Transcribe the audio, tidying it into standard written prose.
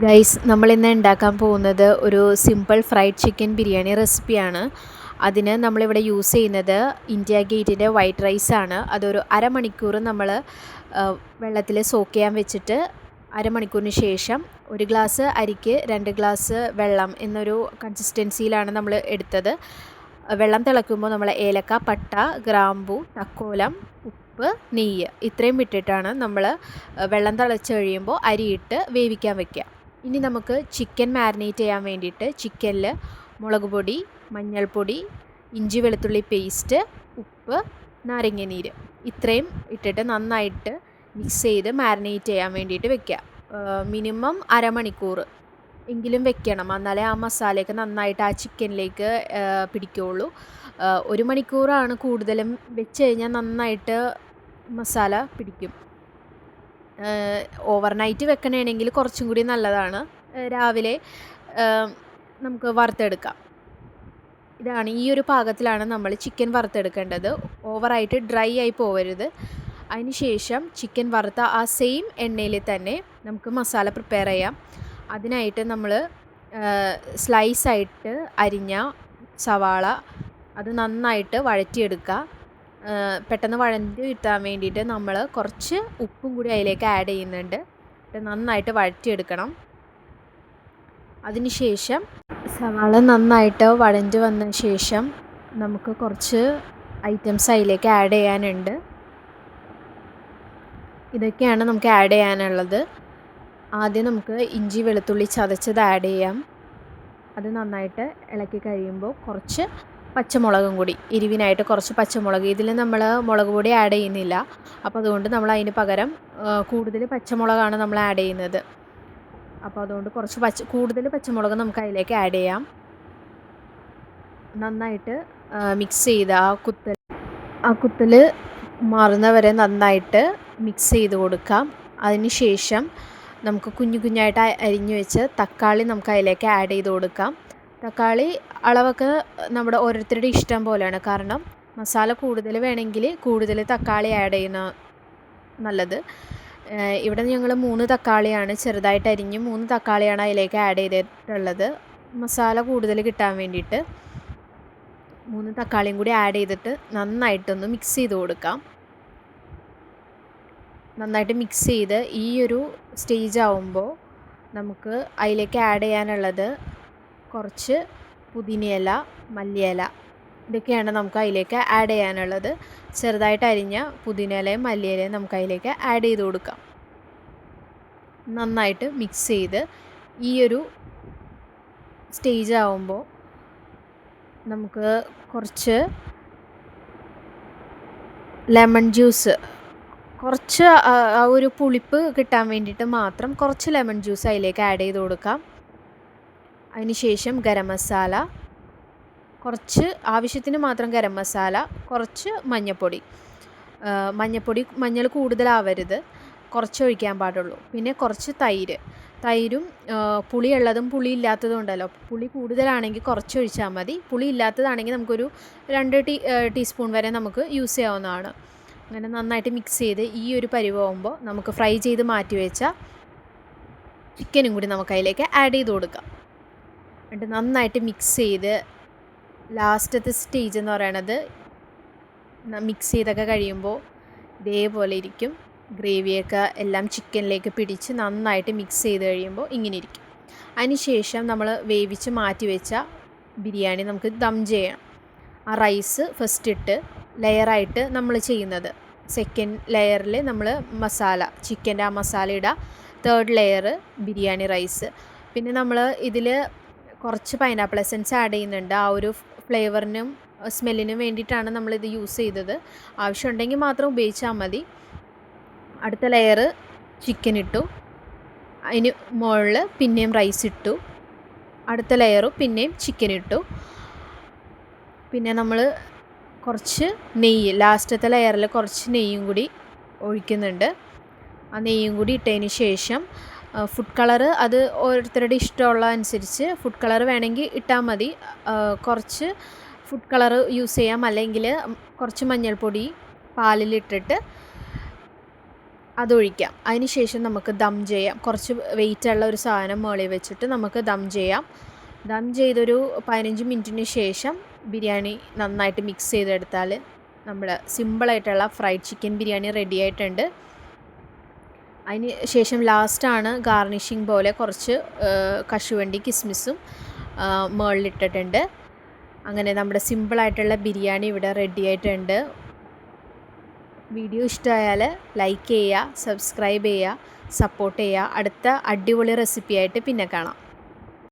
Guys, നമ്മളിന്ന് ഉണ്ടാക്കാൻ പോകുന്നത് ഒരു സിമ്പിൾ ഫ്രൈഡ് ചിക്കൻ ബിരിയാണി റെസിപ്പിയാണ്. അതിന് നമ്മളിവിടെ യൂസ് ചെയ്യുന്നത് ഇന്ത്യ ഗേറ്റിൻ്റെ വൈറ്റ് റൈസാണ്. അതൊരു അരമണിക്കൂർ നമ്മൾ വെള്ളത്തിൽ സോക്ക് ചെയ്യാൻ വെച്ചിട്ട് അരമണിക്കൂറിന് ശേഷം ഒരു ഗ്ലാസ് അരിക്ക് 2 ഗ്ലാസ് വെള്ളം എന്നൊരു കൺസിസ്റ്റൻസിയിലാണ് നമ്മൾ എടുത്തത്. വെള്ളം തിളയ്ക്കുമ്പോൾ നമ്മൾ ഏലക്ക, പട്ട, ഗ്രാമ്പൂ, തക്കോലം, ഉപ്പ്, നെയ്യ് ഇത്രയും ഇട്ടിട്ടാണ് നമ്മൾ വെള്ളം തിളച്ച് കഴിയുമ്പോൾ അരിയിട്ട് വേവിക്കാൻ വയ്ക്കുക. ഇനി നമുക്ക് ചിക്കൻ മാരിനേറ്റ് ചെയ്യാൻ വേണ്ടിയിട്ട് ചിക്കനിൽ മുളക് പൊടി, മഞ്ഞൾപ്പൊടി, ഇഞ്ചി വെളുത്തുള്ളി പേസ്റ്റ്, ഉപ്പ്, നാരങ്ങനീര് ഇത്രയും ഇട്ടിട്ട് നന്നായിട്ട് മിക്സ് ചെയ്ത് മാരിനേറ്റ് ചെയ്യാൻ വേണ്ടിയിട്ട് വെക്കുക. മിനിമം അരമണിക്കൂർ എങ്കിലും വെക്കണം, എന്നാലേ ആ മസാലയൊക്കെ നന്നായിട്ട് ആ ചിക്കനിലേക്ക് പിടിക്കുകയുള്ളൂ. 1 മണിക്കൂറാണ് കൂടുതലും വെച്ച് കഴിഞ്ഞാൽ നന്നായിട്ട് മസാല പിടിക്കും. ഓവർനൈറ്റ് വെക്കണമെങ്കിൽ കുറച്ചും കൂടി നല്ലതാണ്. രാവിലെ നമുക്ക് വറുത്തെടുക്കാം. ഇതാണ്, ഈ ഒരു പാകത്തിലാണ് നമ്മൾ ചിക്കൻ വറുത്തെടുക്കേണ്ടത്. ഓവറായിട്ട് ഡ്രൈ ആയി പോവരുത്. അതിന് ശേഷം ചിക്കൻ വറുത്ത ആ സെയിം എണ്ണയിൽ തന്നെ നമുക്ക് മസാല പ്രിപ്പയർ ചെയ്യാം. അതിനായിട്ട് നമ്മൾ സ്ലൈസായിട്ട് അരിഞ്ഞ സവാള അത് നന്നായിട്ട് വഴറ്റിയെടുക്കുക. പെട്ടെന്ന് വഴറ്റി കിട്ടാൻ വേണ്ടിയിട്ട് നമ്മൾ കുറച്ച് ഉപ്പും കൂടി അതിലേക്ക് ആഡ് ചെയ്യുന്നുണ്ട്. നന്നായിട്ട് വഴറ്റിയെടുക്കണം. അതിനുശേഷം സവാള നന്നായിട്ട് വഴഞ്ഞ് വന്ന ശേഷം നമുക്ക് കുറച്ച് ഐറ്റംസ് അതിലേക്ക് ആഡ് ചെയ്യാനുണ്ട്. ഇതൊക്കെയാണ് നമുക്ക് ആഡ് ചെയ്യാനുള്ളത്. ആദ്യം നമുക്ക് ഇഞ്ചി വെളുത്തുള്ളി ചതച്ചത് ആഡ് ചെയ്യാം. അത് നന്നായിട്ട് ഇളക്കി കഴിയുമ്പോൾ കുറച്ച് പച്ചമുളകും കൂടി, എരിവിനായിട്ട് കുറച്ച് പച്ചമുളക്. ഇതിൽ നമ്മൾ മുളക് പൊടി ആഡ് ചെയ്യുന്നില്ല, അപ്പോൾ അതുകൊണ്ട് നമ്മൾ അതിന് പകരം കൂടുതൽ പച്ചമുളകാണ് നമ്മൾ ആഡ് ചെയ്യുന്നത്. അപ്പോൾ അതുകൊണ്ട് കുറച്ച് കൂടുതൽ പച്ചമുളക് നമുക്ക് അതിലേക്ക് ആഡ് ചെയ്യാം. നന്നായിട്ട് മിക്സ് ചെയ്ത് ആ കുത്തൽ മാറുന്നവരെ നന്നായിട്ട് മിക്സ് ചെയ്ത് കൊടുക്കാം. അതിന് ശേഷം നമുക്ക് കുഞ്ഞു കുഞ്ഞായിട്ട് അരിഞ്ഞു വെച്ച് തക്കാളി നമുക്ക് അതിലേക്ക് ആഡ് ചെയ്ത് കൊടുക്കാം. തക്കാളി അളവൊക്കെ നമ്മുടെ ഓരോരുത്തരുടെ ഇഷ്ടം പോലെയാണ്. കാരണം മസാല കൂടുതൽ വേണമെങ്കിൽ കൂടുതൽ തക്കാളി ആഡ് ചെയ്യുന്ന നല്ലത്. ഇവിടെ ഞങ്ങൾ 3 തക്കാളിയാണ് ചെറുതായിട്ട് അരിഞ്ഞ് 3 തക്കാളിയാണ് അതിലേക്ക് ആഡ് ചെയ്തിട്ടുള്ളത്. മസാല കൂടുതൽ കിട്ടാൻ വേണ്ടിയിട്ട് 3 തക്കാളിയും കൂടി ആഡ് ചെയ്തിട്ട് നന്നായിട്ടൊന്ന് മിക്സ് ചെയ്ത് കൊടുക്കാം. നന്നായിട്ട് മിക്സ് ചെയ്ത് ഈ ഒരു സ്റ്റേജ് ആവുമ്പോൾ നമുക്ക് അതിലേക്ക് ആഡ് ചെയ്യാനുള്ളത് കുറച്ച് പുതിനയില, മല്ലിയില ഇതൊക്കെയാണ് നമുക്ക് അതിലേക്ക് ആഡ് ചെയ്യാനുള്ളത്. ചെറുതായിട്ട് അരിഞ്ഞ പുതിനയിലയും മല്ലിയിലയും നമുക്ക് അതിലേക്ക് ആഡ് ചെയ്ത് കൊടുക്കാം. നന്നായിട്ട് മിക്സ് ചെയ്ത് ഈ ഒരു സ്റ്റേജ് ആവുമ്പോൾ നമുക്ക് കുറച്ച് ലെമൺ ജ്യൂസ്, കുറച്ച് ആ ഒരു പുളിപ്പ് കിട്ടാൻ വേണ്ടിയിട്ട് മാത്രം കുറച്ച് ലെമൺ ജ്യൂസ് അതിലേക്ക് ആഡ് ചെയ്ത് കൊടുക്കാം. അതിനുശേഷം ഗരം മസാല, കുറച്ച് ആവശ്യത്തിന് മാത്രം ഗരം മസാല, കുറച്ച് മഞ്ഞൾപ്പൊടി. മഞ്ഞൾ കൂടുതലാവരുത്, കുറച്ച് ഒഴിക്കാൻ പാടുള്ളൂ. പിന്നെ കുറച്ച് തൈരും പുളിയുള്ളതും പുളി ഇല്ലാത്തതും ഉണ്ടല്ലോ. പുളി കൂടുതലാണെങ്കിൽ കുറച്ച് ഒഴിച്ചാൽ മതി. പുളി ഇല്ലാത്തതാണെങ്കിൽ നമുക്കൊരു 2 ടീസ്പൂൺ വരെ നമുക്ക് യൂസ് ചെയ്യാവുന്നതാണ്. അങ്ങനെ നന്നായിട്ട് മിക്സ് ചെയ്ത് ഈ ഒരു പരുവാകുമ്പോൾ നമുക്ക് ഫ്രൈ ചെയ്ത് മാറ്റി വെച്ച ചിക്കനും കൂടി നമുക്ക് അതിലേക്ക് ആഡ് ചെയ്ത് കൊടുക്കാം. എന്നിട്ട് നന്നായിട്ട് മിക്സ് ചെയ്ത് ലാസ്റ്റത്തെ സ്റ്റേജ് എന്ന് പറയണത് മിക്സ് ചെയ്തൊക്കെ കഴിയുമ്പോൾ ഇതേപോലെ ഇരിക്കും. ഗ്രേവിയൊക്കെ എല്ലാം ചിക്കനിലേക്ക് പിടിച്ച് നന്നായിട്ട് മിക്സ് ചെയ്ത് കഴിയുമ്പോൾ ഇങ്ങനെ ഇരിക്കും. അതിനുശേഷം നമ്മൾ വേവിച്ച് മാറ്റി വെച്ച ബിരിയാണി നമുക്ക് ദം ചെയ്യണം. ആ റൈസ് ഫസ്റ്റ് ഇട്ട് ലെയറായിട്ട് നമ്മൾ ചെയ്യുന്നത്. സെക്കൻഡ് ലെയറിൽ നമ്മൾ മസാല, ചിക്കൻ്റെ ആ മസാല ഇടുക. 3rd layer biryani rice. പിന്നെ നമ്മൾ ഇതിൽ കുറച്ച് പൈനാപ്പിൾ എസൻസ് ആഡ് ചെയ്യുന്നുണ്ട്. ആ ഒരു ഫ്ലേവറിനും സ്മെല്ലിനും വേണ്ടിയിട്ടാണ് നമ്മളിത് യൂസ് ചെയ്തത്. ആവശ്യമുണ്ടെങ്കിൽ മാത്രം ഉപയോഗിച്ചാൽ മതി. അടുത്ത ലെയർ ചിക്കൻ ഇട്ടു, അതിന് മുകളിൽ പിന്നെയും റൈസ് ഇട്ടു. അടുത്ത ലെയറും പിന്നെയും ചിക്കൻ ഇട്ടു. പിന്നെ നമ്മൾ കുറച്ച് നെയ്യ്, ലാസ്റ്റത്തെ ലെയറിൽ കുറച്ച് നെയ്യും കൂടി ഒഴിക്കുന്നുണ്ട്. ആ നെയ്യും കൂടി ഇട്ടതിന് ശേഷം ഫുഡ് കളറ് അത് ഓരോരുത്തരുടെ ഇഷ്ടമുള്ള അനുസരിച്ച് ഫുഡ് കളർ വേണമെങ്കിൽ ഇട്ടാൽ മതി. കുറച്ച് ഫുഡ് കളർ യൂസ് ചെയ്യാം, അല്ലെങ്കിൽ കുറച്ച് മഞ്ഞൾപ്പൊടി പാലിലിട്ടിട്ട് അതൊഴിക്കാം. അതിന് ശേഷം നമുക്ക് ദം ചെയ്യാം. കുറച്ച് വെയിറ്റുള്ള ഒരു സാധനം മുകളിൽ വെച്ചിട്ട് നമുക്ക് ദം ചെയ്യാം. ദം ചെയ്തൊരു 15 മിനിറ്റിന് ശേഷം ബിരിയാണി നന്നായിട്ട് മിക്സ് ചെയ്തെടുത്താൽ നമ്മുടെ സിമ്പിളായിട്ടുള്ള ഫ്രൈഡ് ചിക്കൻ ബിരിയാണി റെഡി ആയിട്ടുണ്ട്. അതിന് ശേഷം ലാസ്റ്റാണ് ഗാർണിഷിങ് പോലെ കുറച്ച് കശുവണ്ടി കിസ്മിസും മുകളിലിട്ടിട്ടുണ്ട്. അങ്ങനെ നമ്മുടെ സിമ്പിളായിട്ടുള്ള ബിരിയാണി ഇവിടെ റെഡി ആയിട്ടുണ്ട്. വീഡിയോ ഇഷ്ടമായാൽ ലൈക്ക് ചെയ്യുക, സബ്സ്ക്രൈബ് ചെയ്യുക, സപ്പോർട്ട് ചെയ്യുക. അടുത്ത അടിപൊളി റെസിപ്പിയായിട്ട് പിന്നെ കാണാം.